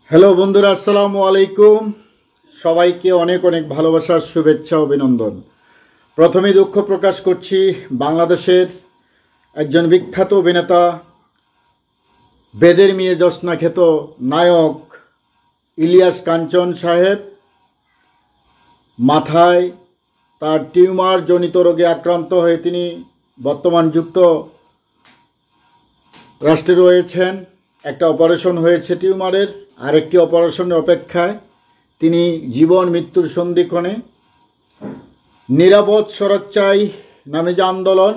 Hello বন্ধুরা, আসসালামু আলাইকুম। সবাইকে অনেক অনেক ভালোবাসার শুভেচ্ছা অভিনন্দন। প্রথমেই দুঃখ প্রকাশ করছি বাংলাদেশের একজন বিখ্যাত অভিনেতা, বেদের মেয়ে জ্যোৎস্না খ্যাত নায়ক ইলিয়াস কাঞ্চন সাহেব মাথায় তার টিউমার জনিত রোগে আক্রান্ত হয়ে তিনি বর্তমান যুক্তরাষ্ট্রে রয়েছেন। একটা অপারেশন হয়েছে টিউমারের, আরেকটি অপারেশনের অপেক্ষায়। তিনি জীবন মৃত্যুর সন্ধিক্ষণে। নিরাপদ সড়ক চাই নামে যে আন্দোলন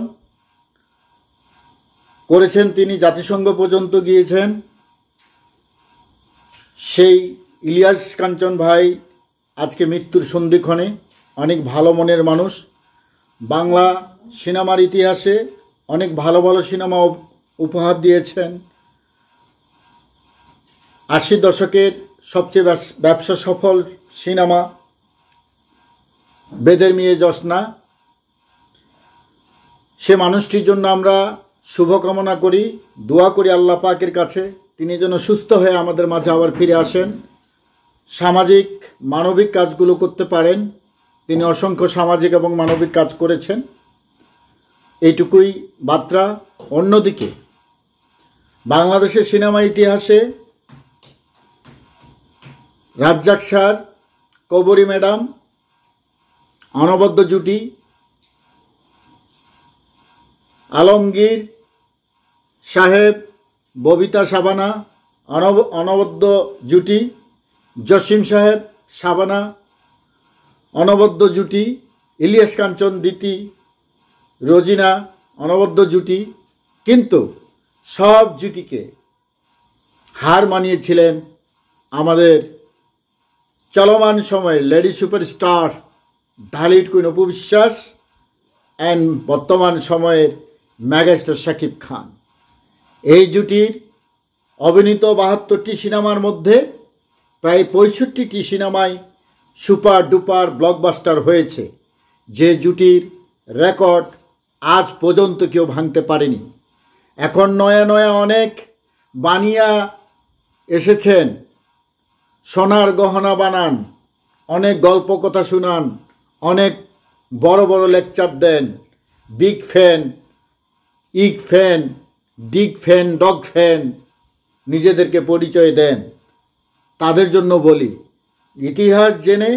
করেছেন তিনি, জাতিসংঘ পর্যন্ত গিয়েছেন। সেই ইলিয়াস কাঞ্চন ভাই আজকে মৃত্যুর সন্ধিক্ষণে। অনেক ভালো মনের মানুষ, বাংলা সিনেমার ইতিহাসে অনেক ভালো ভালো সিনেমা উপহার দিয়েছেন। 80 দশকের সবচেয়ে ব্যবসা সফল সিনেমা বেদের মেয়ে জ্যোৎস্না। সে মানুষটির জন্য আমরা শুভকামনা করি, দোয়া করি আল্লাহ পাকের কাছে তিনি যেন সুস্থ হয়ে আমাদের মাঝে আবার ফিরে আসেন, সামাজিক মানবিক কাজগুলো করতে পারেন। তিনি অসংখ্য সামাজিক এবং মানবিক কাজ করেছেন, এইটুকুই বার্তা। অন্যদিকে বাংলাদেশের সিনেমা ইতিহাসে রাজ্জাক স্যার, কবরী ম্যাডাম, অনবদ্য জুটি, আলমগীর সাহেব, ববিতা শাবানা, অনবদ্য জুটি, জসিম সাহেব, শাবানা, অনবদ্য জুটি, ইলিয়াস কাঞ্চন দিতি, রোজিনা, অনবদ্য জুটি। কিন্তু সব জুটিকে হার মানিয়েছিলেন আমাদের চলমান সময়ের lady superstar Dhallywood queen Apu Biswas and বর্তমান সময়ের মেগাস্টার শাকিব খান। এই জুটির অভিনীত 72টি সিনেমার মধ্যে প্রায় 65টি সিনেমায় সুপার ডুপার ব্লকবাস্টার হয়েছে, যে জুটির রেকর্ড আজ পর্যন্ত কেউ ভাঙতে পারেনি। এখন নয়া নয়া অনেক বানিয়া এসেছেন, সোনার গহনা বানান, অনেক গল্প কথা শুনান, অনেক বড় বড় লেকচার দেন, big fan, ig fan, dig fan, dog fan নিজেদেরকে পরিচয় দেন। তাদের জন্য বলি, ইতিহাস জেনে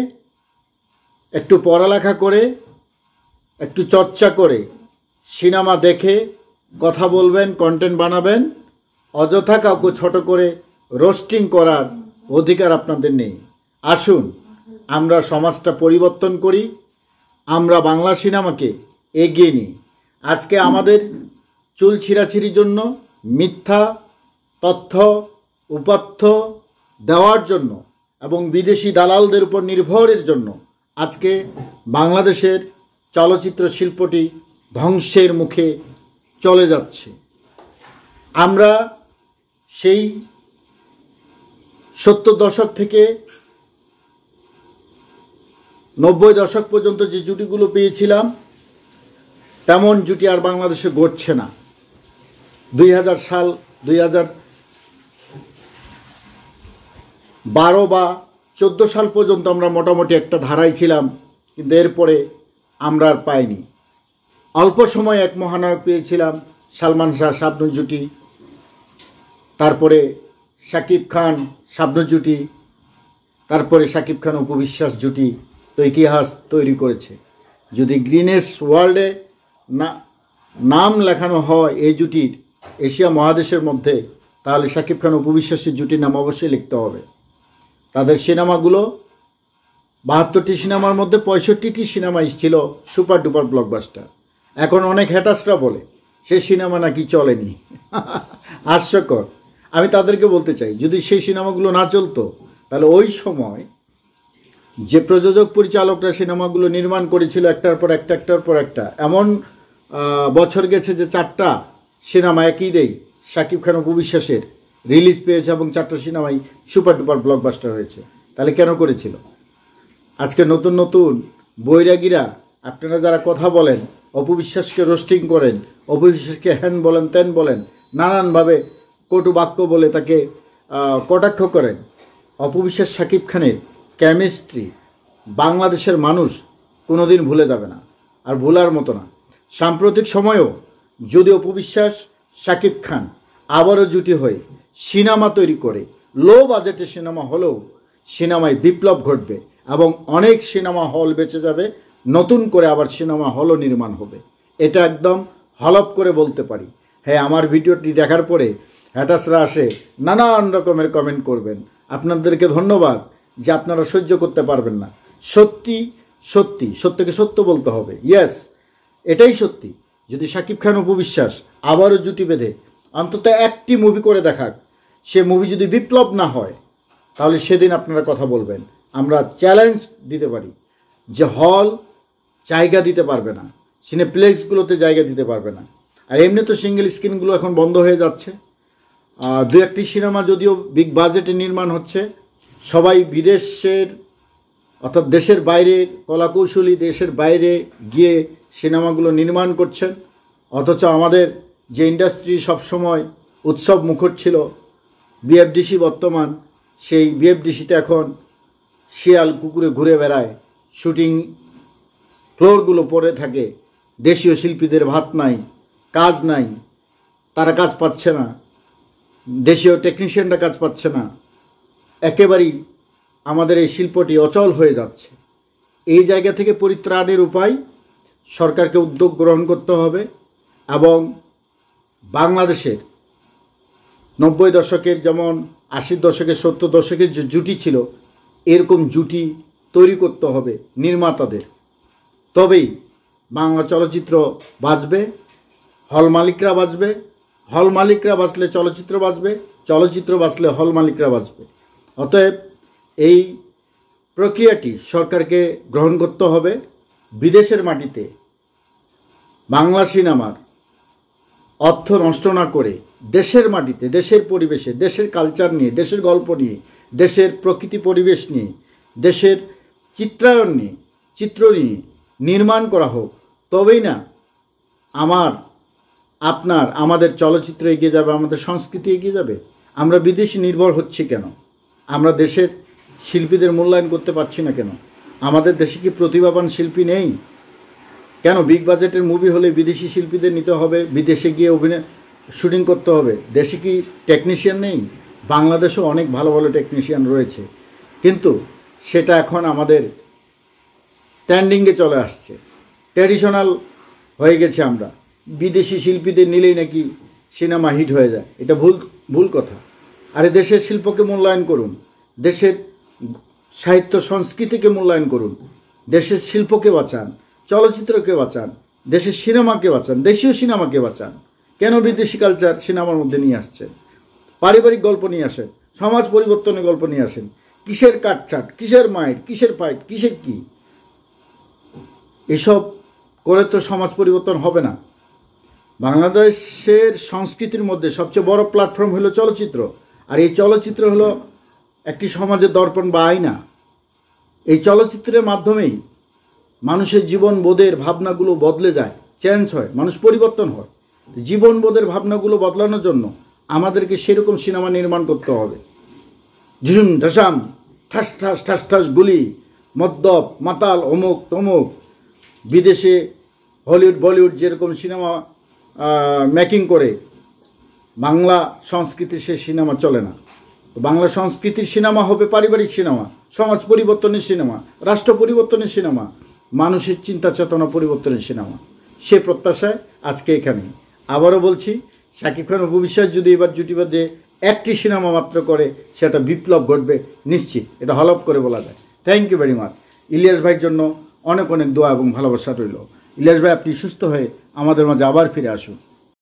একটু পড়ালেখা করে, একটু চর্চা করে সিনেমা দেখে কথা বলবেন, কন্টেন্ট বানাবেন। অযথা কাউকে ছোট করে রোস্টিং করার অধিকার আপনাদের নেই। আসুন আমরা সমাজটা পরিবর্তন করি, আমরা বাংলা সিনেমাকে এগিয়ে নিই। আজকে আমাদের চুল ছিঁড়াছিঁড়ির জন্য, মিথ্যা তথ্য উপাত্য দেওয়ার জন্য এবং বিদেশি দালালদের উপর নির্ভরের জন্য আজকে বাংলাদেশের চলচ্চিত্র শিল্পটি ধ্বংসের মুখে চলে যাচ্ছে। আমরা সেই 70 দশক থেকে 90 দশক পর্যন্ত যে জুটিগুলো পেয়েছিলাম, তেমন জুটি আর বাংলাদেশে ঘটছে না। 2012 বা 14 সাল পর্যন্ত আমরা মোটামুটি একটা ধারায় ছিলাম, কিন্তু এরপরে আমরা আর পাইনি। অল্প সময় এক মহানায়ক পেয়েছিলাম, সালমান শাহ শাবনূর জুটি, তারপরে শাকিব খান শাবনূর জুটি, তারপরে শাকিব খান অপু বিশ্বাস জুটি তো ইতিহাস তৈরি করেছে। যদি গ্রিনেস ওয়ার্ল্ডে নাম লেখানো হয় এই জুটির এশিয়া মহাদেশের মধ্যে, তাহলে শাকিব খান অপু বিশ্বাসের জুটির নাম অবশ্যই লিখতে হবে। তাদের সিনেমাগুলো 72টি সিনেমার মধ্যে 65টি সিনেমাই ছিল সুপার ডুপার ব্লকবাস্টার। এখন অনেক হ্যাটার্সরা বলে সেই সিনেমা নাকি চলেনি। হাস্যকর। আমি তাদেরকে বলতে চাই, যদি সেই সিনেমাগুলো না চলতো তাহলে ওই সময় যে প্রযোজক পরিচালকরা সিনেমাগুলো নির্মাণ করেছিল একটার পর একটা, এমন বছর গেছে যে 4টা সিনেমা একই দেই শাকিব খান অপু বিশ্বাসের রিলিজ পেয়েছে এবং 4টা সিনেমাই সুপার ডুপার ব্লকবাস্টার হয়েছে। তাহলে কেন করেছিল? আজকে নতুন নতুন বৈরাগীরা, আপনারা যারা কথা বলেন, অপু বিশ্বাসকে রোস্টিং করেন, অপু বিশ্বাসকে হ্যান বলেন ত্যান বলেন, নানানভাবে কটু বাক্য বলে তাকে কটাক্ষ করেন, অপবিশ্বাস শাকিব খানের কেমিস্ট্রি বাংলাদেশের মানুষ কোনোদিন ভুলে যাবে না, আর ভোলার মতো না। সাম্প্রতিক সময়েও যদি অপবিশ্বাস শাকিব খান আবারও জুটি হয়ে সিনেমা তৈরি করে, লো বাজেটে সিনেমা হলেও সিনেমায় বিপ্লব ঘটবে এবং অনেক সিনেমা হল বেঁচে যাবে, নতুন করে আবার সিনেমা হলও নির্মাণ হবে। এটা একদম হলপ করে বলতে পারি। হ্যাঁ, আমার ভিডিওটি দেখার পরে হ্যাটাসরা আসে নানান রকমের কমেন্ট করবেন, আপনাদেরকে ধন্যবাদ যে আপনারা সহ্য করতে পারবেন না। সত্যি সত্যি সত্যকে সত্য বলতে হবে। ইয়েস, এটাই সত্যি। যদি শাকিব খান অপবিশ্বাস আবারও জুটি বেঁধে অন্তত একটি মুভি করে দেখাক, সে মুভি যদি বিপ্লব না হয় তাহলে সেদিন আপনারা কথা বলবেন। আমরা চ্যালেঞ্জ দিতে পারি যে হল জায়গা দিতে পারবে না, সিনেপ্লেক্সগুলোতে জায়গা দিতে পারবে না। আর এমনি তো সিঙ্গেল স্ক্রিনগুলো এখন বন্ধ হয়ে যাচ্ছে। দু একটি সিনেমা যদিও বিগ বাজেটে নির্মাণ হচ্ছে, সবাই বিদেশের অর্থাৎ দেশের বাইরে কলাকৌশলী দেশের বাইরে গিয়ে সিনেমাগুলো নির্মাণ করছেন, অথচ আমাদের যে ইন্ডাস্ট্রি সবসময় উৎসব মুখর ছিল বিএফডিসি, বর্তমান সেই বিএফডিসিতে এখন শিয়াল কুকুরে ঘুরে বেড়ায়, শুটিং ফ্লোরগুলো পড়ে থাকে, দেশীয় শিল্পীদের ভাত নাই, কাজ নাই, তারা কাজ পাচ্ছে না, দেশীয় টেকনিশিয়ানরা কাজ পাচ্ছে না, একেবারেই আমাদের এই শিল্পটি অচল হয়ে যাচ্ছে। এই জায়গা থেকে পরিত্রাণের উপায় সরকারকে উদ্যোগ গ্রহণ করতে হবে এবং বাংলাদেশের 90 দশকের যেমন 80 দশকের 70 দশকের যে জুটি ছিল, এরকম জুটি তৈরি করতে হবে নির্মাতাদের। তবেই বাংলা চলচ্চিত্র বাঁচবে, হল মালিকরা বাঁচবে, হল মালিকরা বাঁচলে চলচ্চিত্র বাঁচবে, চলচ্চিত্র বাঁচলে হল মালিকরা বাঁচবে। অতএব এই প্রক্রিয়াটি সরকারকে গ্রহণ করতে হবে। বিদেশের মাটিতে বাংলা সিনেমার অর্থ নষ্ট না করে দেশের মাটিতে, দেশের পরিবেশে, দেশের কালচার নিয়ে, দেশের গল্প নিয়ে, দেশের প্রকৃতি পরিবেশ নিয়ে, দেশের চিত্রায়ন নিয়ে, চিত্র নিয়ে নির্মাণ করা হোক। তবেই না আমাদের চলচ্চিত্র এগিয়ে যাবে, আমাদের সংস্কৃতি এগিয়ে যাবে। আমরা বিদেশি নির্ভর হচ্ছি কেন? আমরা দেশের শিল্পীদের মূল্যায়ন করতে পারছি না কেন? আমাদের দেশে কি প্রতিভাবান শিল্পী নেই কেন? বিগ বাজেটের মুভি হলে বিদেশি শিল্পীদের নিতে হবে, বিদেশে গিয়ে শুটিং করতে হবে। দেশে কি টেকনিশিয়ান নেই? বাংলাদেশেও অনেক ভালো ভালো টেকনিশিয়ান রয়েছে, কিন্তু সেটা এখন আমাদের ট্রেন্ডিংয়ে চলে আসছে, ট্র্যাডিশনাল হয়ে গেছে। আমরা বিদেশি শিল্পীদের নিলেই নাকি সিনেমা হিট হয়ে যায়, এটা ভুল কথা। আরে দেশের শিল্পকে মূল্যায়ন করুন, দেশের সাহিত্য সংস্কৃতিকে মূল্যায়ন করুন, দেশের শিল্পকে বাঁচান, চলচ্চিত্রকে বাঁচান, দেশের সিনেমাকে বাঁচান, দেশীয় সিনেমাকে বাঁচান। কেন বিদেশি কালচার সিনেমার মধ্যে নিয়ে আসছেন? পারিবারিক গল্প নিয়ে আসেন, সমাজ পরিবর্তনের গল্প নিয়ে আসেন। কিসের কাটছাট, কিসের মাইট, কিসের ফাইট, কিসের কি? এসব করে তো সমাজ পরিবর্তন হবে না। বাংলাদেশের সংস্কৃতির মধ্যে সবচেয়ে বড় প্ল্যাটফর্ম হলো চলচ্চিত্র, আর এই চলচ্চিত্র হলো একটি সমাজের দর্পণ বা আয়না। এই চলচ্চিত্রের মাধ্যমেই মানুষের জীবনবোধের ভাবনাগুলো বদলে যায়, চেঞ্জ হয়, মানুষ পরিবর্তন হয়। জীবনবোধের ভাবনাগুলো বদলানোর জন্য আমাদেরকে সেরকম সিনেমা নির্মাণ করতে হবে। ঝুম ঢাসাম, ঠাস ঠাস ঠাস ঠাস গুলি, মদ্যপ মাতাল, অমুক তমুক। বিদেশে হলিউড বলিউড যেরকম সিনেমা মেকিং করে, বাংলা সংস্কৃতির সে সিনেমা চলে না। তো বাংলা সংস্কৃতির সিনেমা হবে পারিবারিক সিনেমা, সমাজ পরিবর্তনের সিনেমা, রাষ্ট্র পরিবর্তনের সিনেমা, মানুষের চিন্তা চেতনা পরিবর্তনের সিনেমা। সে প্রত্যাশায় আজকে এখানে আবারও বলছি, শাকিব খান অপবিশ্বাস যদি এবার জুটি বাঁধে একটি সিনেমা মাত্র করে, সেটা বিপ্লব ঘটবে নিশ্চিত, এটা হলপ করে বলা যায়। Thank you very much. Ilyas ভাইয়ের জন্য অনেক অনেক দোয়া এবং ভালোবাসা রইল। ইলিয়াস ভাই, আপনি সুস্থ হয়ে আমাদের মাঝে আবার ফিরে আসুন।